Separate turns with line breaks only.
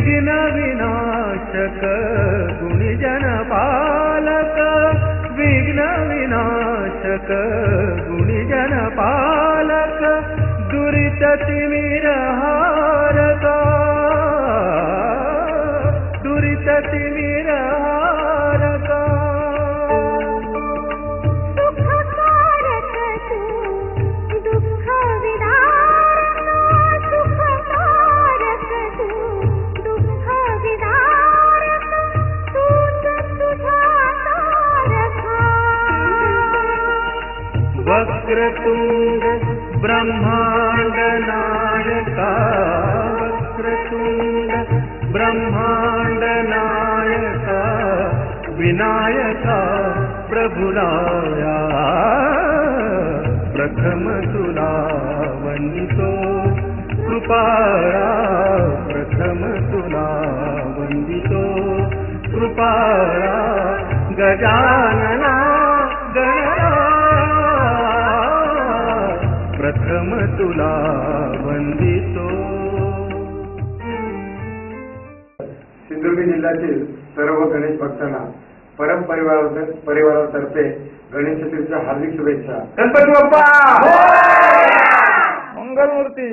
विघ्न विनाशक गुणीजन पालक, विघ्न विनाशक गुणीजन पालक, दुरित तिमिरहारका, दुरित तिमिरहारका। वक्रतुंड ब्रह्मांड नायका, वक्रतुंड ब्रह्मांड नायका, विनायका प्रभुराया, प्रथम तुला वंदितो कृपाळा, प्रथम तुला वंदितो कृपाळा, गजानना गणरा, प्रथम तुला वंदितो।
सिंधुदुर्ग जिल्ह्यातील सर्व गणेश भक्तांना परम परिवारातर्फे गणेश चतुर्थीच्या हार्दिक शुभेच्छा।
गणपती बाप्पा मंगलमूर्ती।